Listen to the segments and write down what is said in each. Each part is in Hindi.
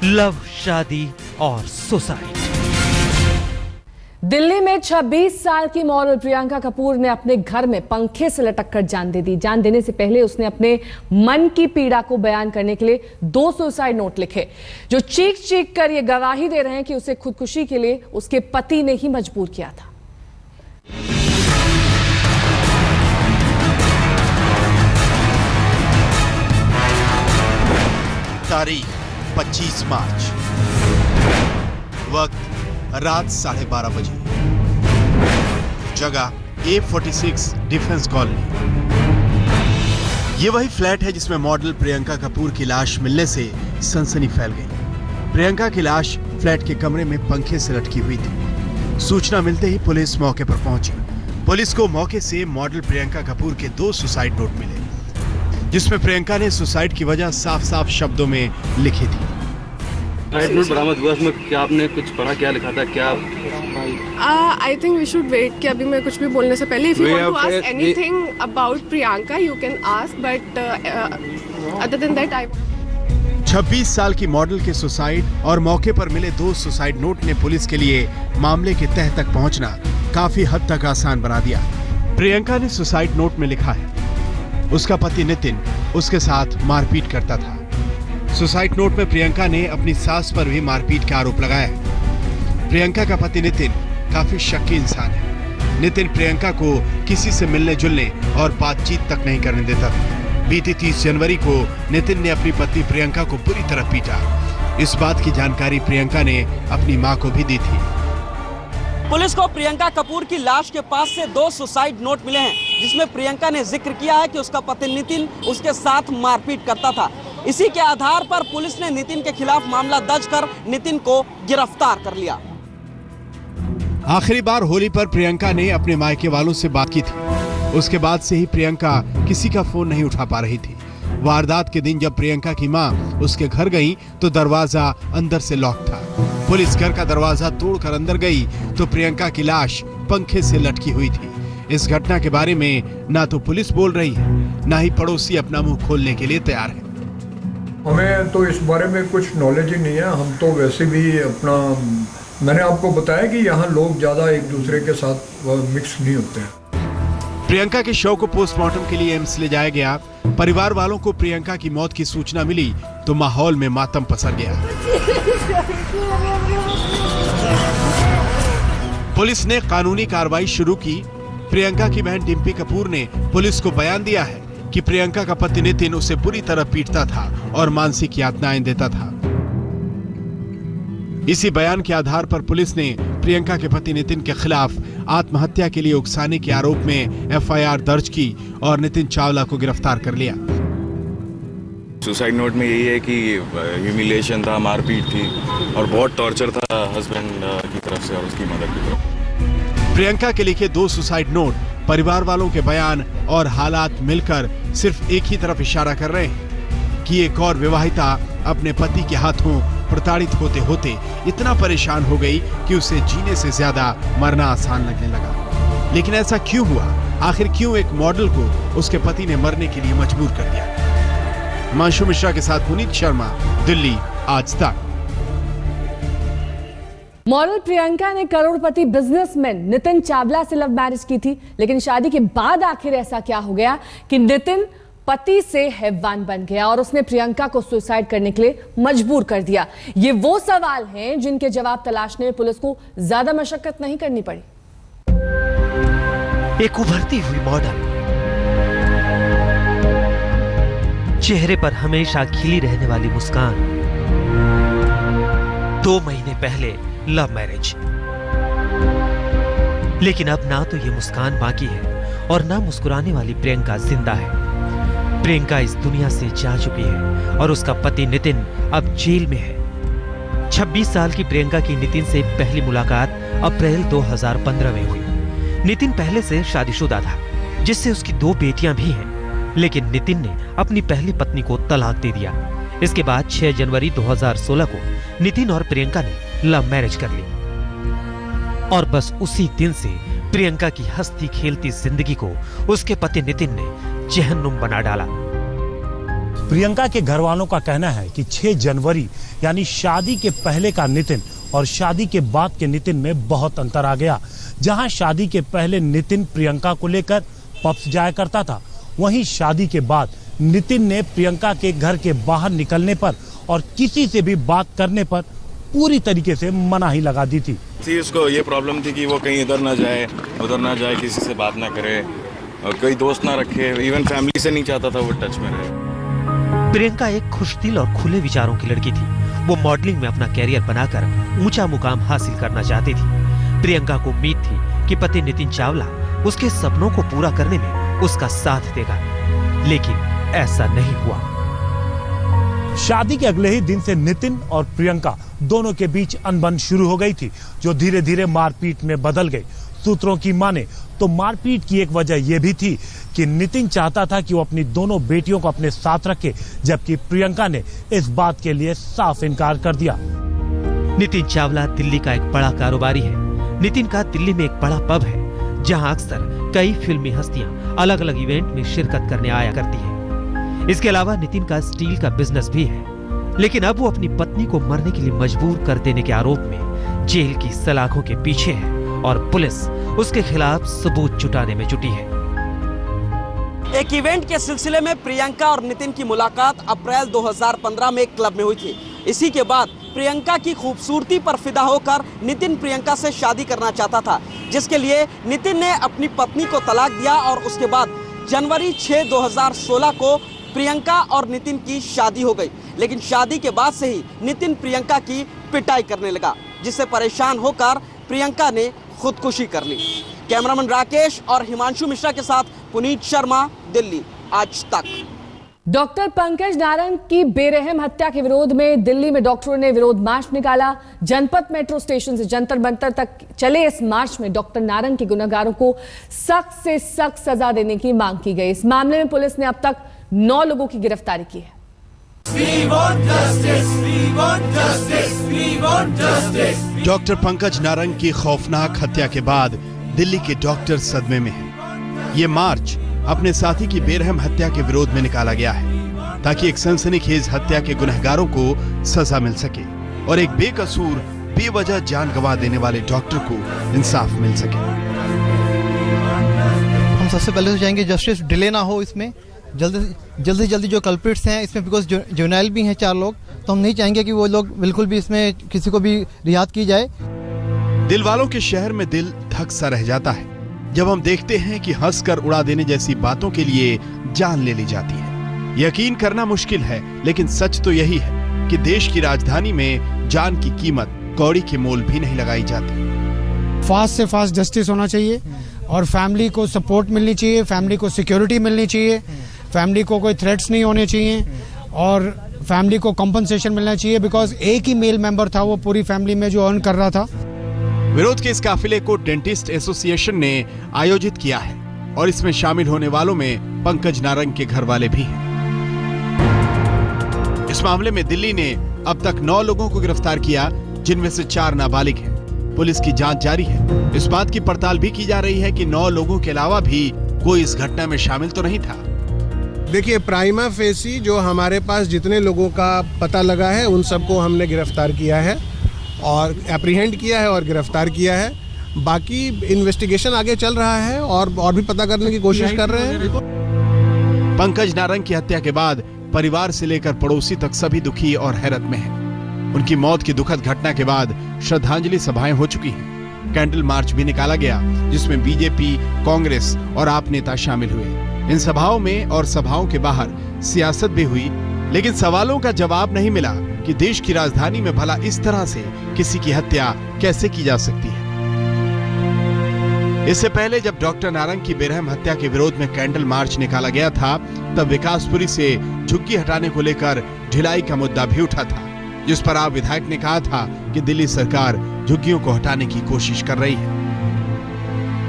लव, शादी और सुसाइड। दिल्ली में 26 साल की मॉडल प्रियंका कपूर ने अपने घर में पंखे से लटक कर जान दे दी। जान देने से पहले उसने अपने मन की पीड़ा को बयान करने के लिए 2 सुसाइड नोट लिखे, जो चीख चीख कर ये गवाही दे रहे हैं कि उसे खुदकुशी के लिए उसके पति ने ही मजबूर किया था। तारीख 25 मार्च, वक्त रात 12:30 बजे, जगह A46 डिफेंस कॉलोनी। ये वही फ्लैट है जिसमें मॉडल प्रियंका कपूर की लाश मिलने से सनसनी फैल गई। प्रियंका की लाश फ्लैट के कमरे में पंखे से लटकी हुई थी। सूचना मिलते ही पुलिस मौके पर पहुंची। पुलिस को मौके से मॉडल प्रियंका कपूर के 2 सुसाइड नोट मिले, जिसमें प्रियंका ने सुसाइड की वजह साफ साफ शब्दों में लिखी थी। नोट बरामद हुआ, उसमें क्या आपने कुछ पढ़ा, क्या लिखा था, क्या? I think we should wait कि अभी मैं कुछ भी बोलने से पहले, if you want to ask anything about Priyanka you can ask, but other than that I 26 साल की मॉडल के सुसाइड और मौके पर मिले 2 सुसाइड नोट ने पुलिस के लिए मामले के तह तक पहुंचना काफी हद तक आसान बना दिया। प्रियंका ने सुसाइड नोट में लिखा है उसका पति नितिन उसके साथ मारपीट करता था। सुसाइड नोट में प्रियंका ने अपनी सास पर भी मारपीट का आरोप लगाया है। प्रियंका का पति नितिन काफी शक्की इंसान है। नितिन प्रियंका को किसी से मिलने जुलने और बातचीत तक नहीं करने देता था। बीती 30 जनवरी को नितिन ने अपनी पत्नी प्रियंका को बुरी तरह पीटा। इस बात की जानकारी प्रियंका ने अपनी मां को भी दी थी। पुलिस को प्रियंका कपूर की लाश के पास से 2 सुसाइड नोट मिले हैं, जिसमें प्रियंका ने जिक्र किया है कि उसका पति नितिन उसके साथ मारपीट करता था। इसी के आधार पर पुलिस ने नितिन के खिलाफ मामला दर्ज कर नितिन को गिरफ्तार कर लिया। आखिरी बार होली पर प्रियंका ने अपने मायके वालों से बात की थी। उसके बाद से ही प्रियंका किसी का फोन नहीं उठा पा रही थी। वारदात के दिन जब प्रियंका की मां उसके घर गई तो दरवाजा अंदर से लॉक था। पुलिस घर का दरवाजा तोड़कर अंदर गई तो प्रियंका की लाश पंखे से लटकी हुई थी। इस घटना के बारे में ना तो पुलिस बोल रही है, ना ही पड़ोसी अपना मुंह खोलने के लिए तैयार है। हमें तो इस बारे में कुछ नॉलेज ही नहीं है। हम तो वैसे भी अपना, मैंने आपको बताया कि यहाँ लोग ज्यादा एक दूसरे के साथ मिक्स नहीं होते हैं। प्रियंका के शव को पोस्टमार्टम के लिए एम्स ले जाया गया। परिवार वालों को प्रियंका की मौत की सूचना मिली तो माहौल में मातम पसर गया। पुलिस ने कानूनी कार्रवाई शुरू की। प्रियंका की बहन डिम्पी कपूर ने पुलिस को बयान दिया है कि प्रियंका का पति नितिन उसे बुरी तरह पीटता था और मानसिक यातनाएं देता था। इसी बयान के आधार पर पुलिस ने प्रियंका के पति नितिन के खिलाफ आत्महत्या के लिए उकसाने के आरोप में एफआईआर दर्ज की और नितिन चावला को गिरफ्तार कर लिया। सुसाइड नोट में यही है कि ह्यूमिलिएशन था, मारपीट थी और बहुत टॉर्चर था हस्बैंड की तरफ से और उसकी मदर की तरफ। प्रियंका के लिखे 2 सुसाइड नोट परिवार वालों के बयान और हालात मिलकर सिर्फ एक ही तरफ इशारा कर रहे हैं कि एक और विवाहिता अपने पति के हाथों प्रताड़ित होते होते इतना परेशान हो गई कि उसे जीने से ज्यादा मरना आसान लगने लगा। लेकिन ऐसा क्यों हुआ? आखिर क्यों एक मॉडल को उसके पति ने मरने के लिए मजबूर कर दिया? हिमांशु मिश्रा के साथ पुनीत शर्मा, दिल्ली, आज तक। मॉडल प्रियंका ने करोड़पति बिजनेसमैन नितिन चावला से लव मैरिज की थी, लेकिन शादी के बाद आखिर ऐसा क्या हो गया कि नितिन पति से हैवान बन गया और उसने प्रियंका को सुसाइड करने के लिए मजबूर कर दिया? ये वो सवाल हैं जिनके जवाब तलाशने में पुलिस को ज्यादा मशक्कत नहीं करनी पड़ी। एक उभरती हुई मॉडल, चेहरे पर हमेशा खिली रहने वाली मुस्कान, 2 महीने पहले लव मैरिज। लेकिन अब ना तो ये मुस्कान बाकी है और ना मुस्कुराने वाली प्रियंका जिंदा है। प्रियंका इस दुनिया से जा चुकी है और उसका पति नितिन अब जेल में है। 26 साल की प्रियंका की नितिन से पहली मुलाकात अप्रैल 2015 में हुई। नितिन पहले से शादीशुदा था, जिससे उसकी 2 बेटियां भी हैं, लेकिन नितिन ने अपनी पहली पत्नी को तलाक दे दिया। इसके बाद 6 जनवरी 2016 को नितिन और प्रियंका ने लव मैरिज कर ली और बस उसी दिन से प्रियंका की हंसती खेलती जिंदगी को उसके पति नितिन ने जहन्नुम बना डाला। प्रियंका के घर वालों का कहना है कि 6 जनवरी यानी शादी के पहले का नितिन और शादी के बाद के नितिन में बहुत अंतर आ गया। जहां शादी के पहले नितिन प्रियंका को लेकर पब्स जाया करता था, वहीं शादी के बाद नितिन ने प्रियंका के घर के बाहर निकलने पर और किसी से भी बात करने पर पूरी तरीके से मनाही लगा दी थी। उसको ये प्रॉब्लम थी कि वो कहीं इधर ना जाए उधर ना जाए, किसी से बात ना करे और कोई दोस्त ना रखे, इवन फैमिली से नहीं चाहता था वो टच में रहे। प्रियंका एक खुशदिल और खुले विचारों की लड़की थी। वो मॉडलिंग में अपना कैरियर बनाकर ऊंचा मुकाम हासिल करना चाहती थी। प्रियंका को उम्मीद थी कि पति नितिन चावला उसके सपनों को पूरा करने में उसका साथ देगा, लेकिन ऐसा नहीं हुआ। शादी के अगले ही दिन से नितिन और प्रियंका दोनों के बीच अनबन शुरू हो गई थी, जो धीरे धीरे मारपीट में बदल गई। सूत्रों की माने तो मारपीट की एक वजह यह भी थी कि नितिन चाहता था कि वो अपनी दोनों बेटियों को अपने साथ रखे, जबकि प्रियंका ने इस बात के लिए साफ इनकार कर दिया। नितिन चावला दिल्ली का एक बड़ा कारोबारी है। नितिन का दिल्ली में एक बड़ा पब है, जहां अक्सर कई फिल्मी हस्तियां अलग अलग इवेंट में शिरकत करने आया करती है। इसके अलावा नितिन का स्टील का बिजनेस भी है, लेकिन अब वो अपनी पत्नी को मरने के लिए मजबूर कर देने के आरोप में जेल की सलाखों के पीछे है और पुलिस उसके खिलाफ सबूत जुटाने में जुटी है। एक इवेंट के सिलसिले में प्रियंका और नितिन की मुलाकात अप्रैल 2015 में एक क्लब में हुई थी। इसी के बाद प्रियंका की खूबसूरती पर फिदा होकर नितिन प्रियंका से शादी करना चाहता था, जिसके लिए नितिन ने अपनी पत्नी को तलाक दिया और उसके बाद जनवरी 6, 2016 को प्रियंका और नितिन की शादी हो गई। लेकिन शादी के बाद से ही नितिन प्रियंका की पिटाई करने लगा, जिससे परेशान होकर प्रियंका ने खुदकुशी कर ली। कैमरामैन राकेश और हिमांशु मिश्रा के साथ पुनीत शर्मा, दिल्ली आज तक। डॉक्टर पंकज नारंग की बेरहम हत्या के विरोध में दिल्ली में डॉक्टरों ने विरोध मार्च निकाला। जनपद मेट्रो स्टेशन से जंतर मंतर तक चले इस मार्च में डॉक्टर नारंग के गुनहगारों को सख्त से सख्त सजा देने की मांग की गई। इस मामले में पुलिस ने अब तक 9 लोगों की गिरफ्तारी की है। डॉक्टर पंकज नारंग की खौफनाक हत्या के बाद दिल्ली के डॉक्टर सदमे में हैं। ये मार्च अपने साथी की बेरहम हत्या के विरोध में निकाला गया है, ताकि एक सनसनीखेज हत्या के गुनहगारों को सजा मिल सके और एक बेकसूर बेवजह जान गंवा देने वाले डॉक्टर को इंसाफ मिल सके। हम सबसे पहले तो चाहेंगे जस्टिस डिले ना हो, इसमें जल्दी जो कल्प्रिट्स हैं इसमें, बिकॉज जुवेनाइल भी हैं 4 लोग, तो हम नहीं चाहेंगे कि वो लोग बिल्कुल भी इसमें किसी को भी रियायत की जाए। दिल वालों के शहर में दिल धक सा रह जाता है जब हम देखते हैं कि हंसकर उड़ा देने जैसी बातों के लिए जान ले ली जाती है। यकीन करना मुश्किल है, लेकिन सच तो यही है कि देश की राजधानी में जान की कीमत कौड़ी के मोल भी नहीं लगाई जाती। फास्ट से फास्ट जस्टिस होना चाहिए और फैमिली को सपोर्ट मिलनी चाहिए, फैमिली को सिक्योरिटी मिलनी चाहिए, फैमिली को कोई थ्रेट्स नहीं होने चाहिए और फैमिली को कंपनसेशन मिलना चाहिए, बिकॉज एक ही मेल मेंबर था वो पूरी फैमिली में जो अर्न कर रहा था। विरोध के इस काफिले को डेंटिस्ट एसोसिएशन ने आयोजित किया है और इसमें शामिल होने वालों में पंकज नारंग के घर वाले भी हैं। इस मामले में दिल्ली ने अब तक 9 लोगों को गिरफ्तार किया, जिनमें से 4 नाबालिग हैं। पुलिस की जांच जारी है। इस बात की पड़ताल भी की जा रही है कि 9 लोगों के अलावा भी कोई इस घटना में शामिल तो नहीं था। देखिए, प्राइमा फेसी जो हमारे पास जितने लोगों का पता लगा है उन सबको हमने गिरफ्तार किया है और एप्रीहेंड किया है और गिरफ्तार किया है। बाकी इन्वेस्टिगेशन आगे चल रहा है और भी पता करने की कोशिश कर रहे हैं। पंकज नारंग की हत्या के बाद परिवार से लेकर पड़ोसी तक सभी दुखी और हैरत में हैं। उनकी मौत की दुखद घटना के बाद श्रद्धांजलि सभाएं हो चुकी हैं। कैंडल मार्च भी निकाला गया, जिसमें बीजेपी, कांग्रेस और आप नेता शामिल हुए। इन सभाओं में और सभाओं के बाहर सियासत भी हुई, लेकिन सवालों का जवाब नहीं मिला कि देश की राजधानी में भला इस तरह से किसी की हत्या कैसे की जा सकती है। इससे पहले जब डॉक्टर नारंग की बेरहम हत्या के विरोध में कैंडल मार्च निकाला गया था, तब विकासपुरी से झुग्गी हटाने को लेकर ढिलाई का मुद्दा भी उठा था, जिस पर आप विधायक ने कहा था कि दिल्ली सरकार झुग्गियों को हटाने की कोशिश कर रही है।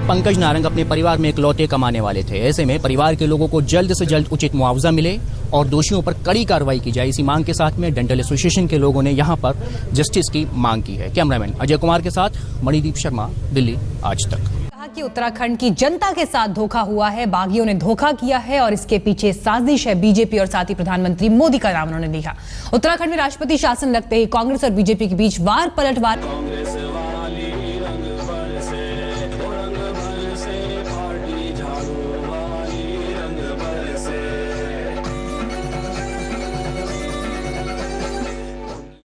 पंकज नारंग अपने परिवार में इकलौते कमाने वाले थे। ऐसे में परिवार के लोगों को जल्द से जल्द उचित मुआवजा मिले और दोषियों पर कड़ी कार्रवाई की जाए, इसी मांग के साथ में डेंटल एसोसिएशन के लोगों ने यहां पर जस्टिस की मांग की है। कैमरामैन अजय कुमार के साथ मणिदीप शर्मा, दिल्ली आज तक। कि उत्तराखंड की जनता के साथ धोखा हुआ है, बागियों ने धोखा किया है और इसके पीछे साजिश है बीजेपी और साथ ही प्रधानमंत्री मोदी का नाम उन्होंने लिखा। उत्तराखंड में राष्ट्रपति शासन लगते ही कांग्रेस और बीजेपी के बीच वार पलटवार